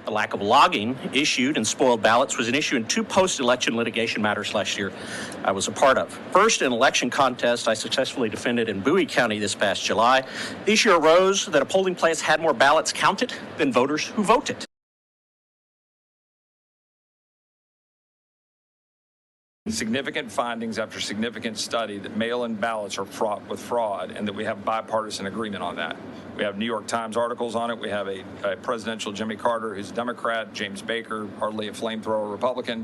The lack of logging issued and spoiled ballots was an issue in two post-election litigation matters last year I was a part of. First, an election contest I successfully defended in Bowie County this past July. The issue arose that a polling place had more ballots counted than voters who voted. Significant findings after significant study that mail-in ballots are fraught with fraud and that we have bipartisan agreement on that. We have New York Times articles on it. We have a presidential Jimmy Carter, who's a Democrat, James Baker, hardly a flamethrower Republican,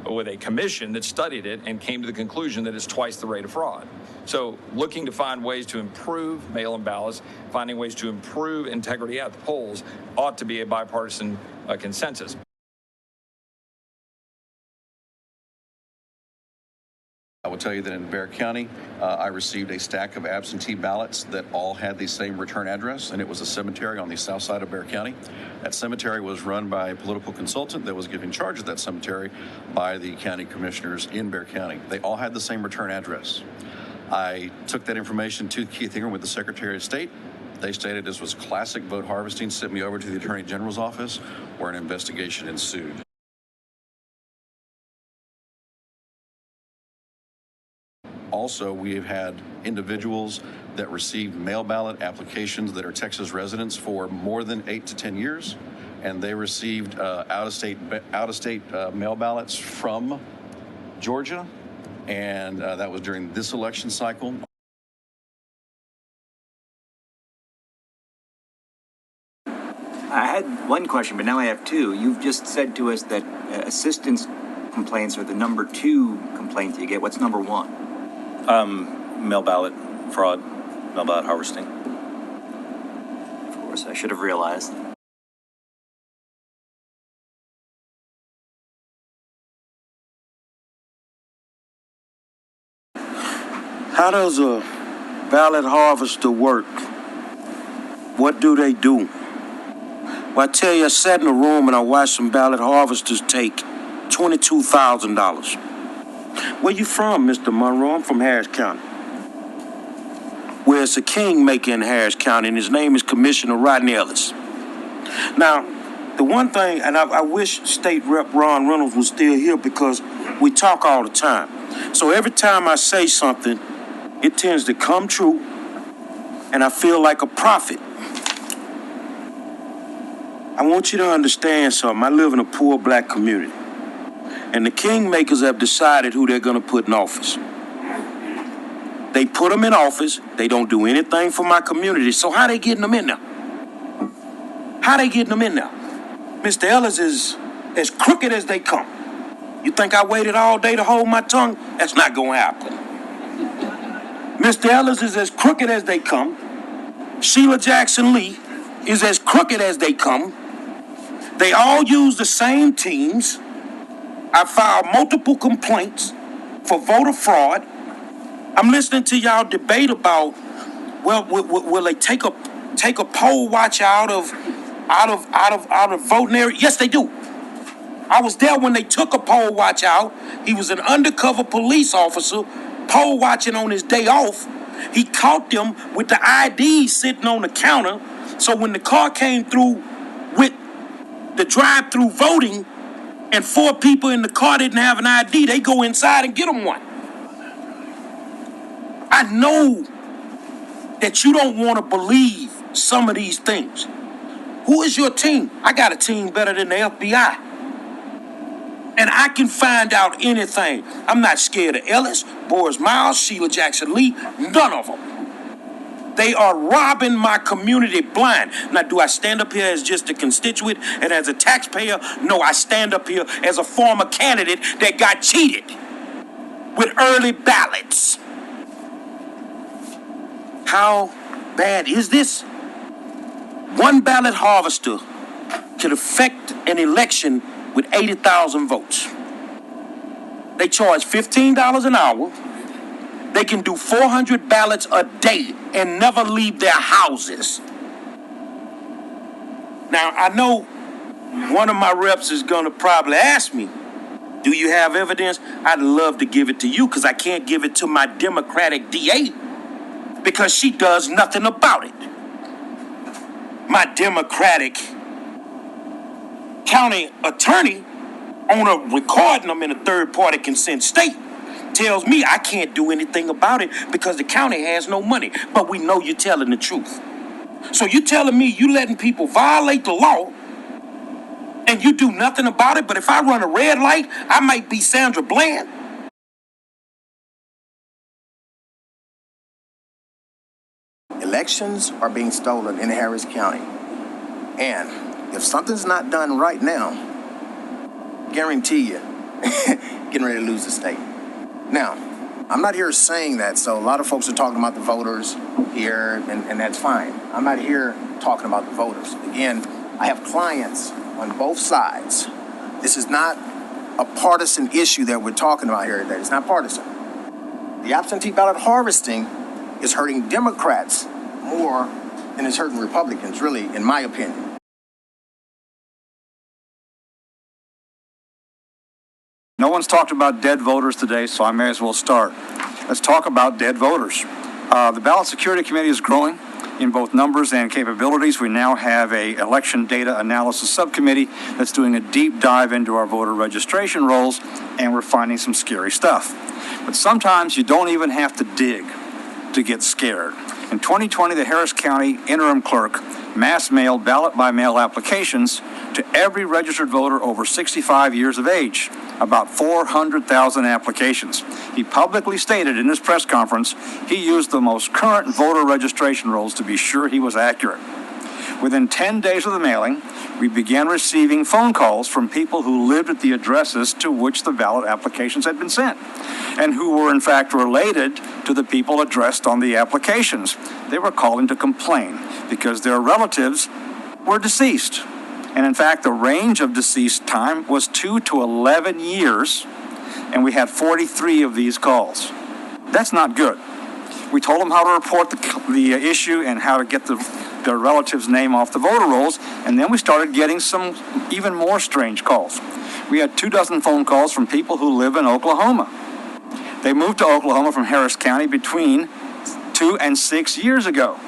with a commission that studied it and came to the conclusion that it's twice the rate of fraud. So looking to find ways to improve mail-in ballots, finding ways to improve integrity at the polls ought to be a bipartisan consensus. I will tell you that in Bexar County, I received a stack of absentee ballots that all had the same return address, and it was a cemetery on the south side of Bexar County. That cemetery was run by a political consultant that was given charge of that cemetery by the county commissioners in Bexar County. They all had the same return address. I took that information to Keith Ingram with the Secretary of State. They stated this was classic vote harvesting, sent me over to the Attorney General's office, where an investigation ensued. Also, we have had individuals that received mail ballot applications that are Texas residents for more than 8 to 10 years, and they received out-of-state mail ballots from Georgia, and that was during this election cycle. I had one question, but now I have two. You've just said to us that assistance complaints are the number 2 complaint you get. What's number 1? Mail ballot fraud, mail ballot harvesting. Of course, I should have realized. How does a ballot harvester work? What do they do? Well, I tell you, I sat in a room and I watched some ballot harvesters take $22,000. Where you from, Mr. Monroe? I'm from Harris County. Well, it's a kingmaker in Harris County, and his name is Commissioner Rodney Ellis. Now, the one thing, and I wish State Rep Ron Reynolds was still here because we talk all the time. So every time I say something, it tends to come true, and I feel like a prophet. I want you to understand something. I live in a poor black community. And the kingmakers have decided who they're going to put in office. They put them in office. They don't do anything for my community. So how they getting them in there? How they getting them in there? Mr. Ellis is as crooked as they come. You think I waited all day to hold my tongue? That's not going to happen. Mr. Ellis is as crooked as they come. Sheila Jackson Lee is as crooked as they come. They all use the same teams. I filed multiple complaints for voter fraud. I'm listening to y'all debate about, well, will they take a poll watch out of voting area? Yes, they do. I was there when they took a poll watch out. He was an undercover police officer poll watching on his day off. He caught them with the ID sitting on the counter. So when the car came through with the drive-through voting, and 4 people in the car didn't have an ID, they go inside and get them one. I know that you don't want to believe some of these things. Who is your team? I got a team better than the FBI. And I can find out anything. I'm not scared of Ellis, Boris Miles, Sheila Jackson Lee, none of them. They are robbing my community blind. Now, do I stand up here as just a constituent and as a taxpayer? No, I stand up here as a former candidate that got cheated with early ballots. How bad is this? One ballot harvester can affect an election with 80,000 votes. They charge $15 an hour. They can do 400 ballots a day and never leave their houses. Now, I know one of my reps is going to probably ask me, do you have evidence? I'd love to give it to you because I can't give it to my Democratic DA because she does nothing about it. My Democratic county attorney on a recording them in a third-party consent state tells me I can't do anything about it because the county has no money. But we know you're telling the truth. So you're telling me you letting people violate the law and you do nothing about it, but if I run a red light, I might be Sandra Bland? Elections are being stolen in Harris County. And if something's not done right now, guarantee you, getting ready to lose the state. Now, I'm not here saying that, so a lot of folks are talking about the voters here, and that's fine. I'm not here talking about the voters. Again, I have clients on both sides. This is not a partisan issue that we're talking about here today. It's not partisan. The absentee ballot harvesting is hurting Democrats more than it's hurting Republicans, really, in my opinion. No one's talked about dead voters today, so I may as well start. Let's talk about dead voters. The Ballot Security Committee is growing in both numbers and capabilities. We now have a election data analysis subcommittee that's doing a deep dive into our voter registration rolls, and we're finding some scary stuff. But sometimes you don't even have to dig to get scared. In 2020, the Harris County interim clerk mass mailed ballot-by-mail applications to every registered voter over 65 years of age, about 400,000 applications. He publicly stated in his press conference he used the most current voter registration rolls to be sure he was accurate. Within 10 days of the mailing, we began receiving phone calls from people who lived at the addresses to which the ballot applications had been sent, and who were in fact related to the people addressed on the applications. They were calling to complain because their relatives were deceased. And in fact, the range of deceased time was 2 to 11 years, and we had 43 of these calls. That's not good. We told them how to report the issue and how to get their relative's name off the voter rolls, and then we started getting some even more strange calls. We had 24 phone calls from people who live in Oklahoma. They moved to Oklahoma from Harris County between 2 and 6 years ago.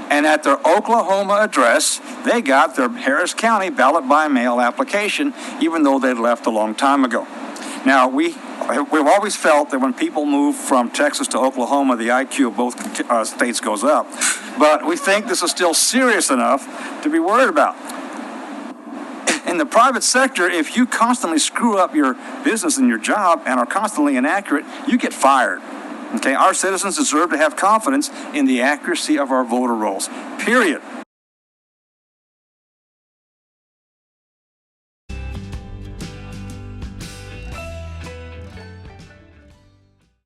And at their Oklahoma address, they got their Harris County ballot-by-mail application, even though they'd left a long time ago. Now, we've always felt that when people move from Texas to Oklahoma, the IQ of both states goes up. But we think this is still serious enough to be worried about. In the private sector, if you constantly screw up your business and your job and are constantly inaccurate, you get fired. Okay, our citizens deserve to have confidence in the accuracy of our voter rolls, period.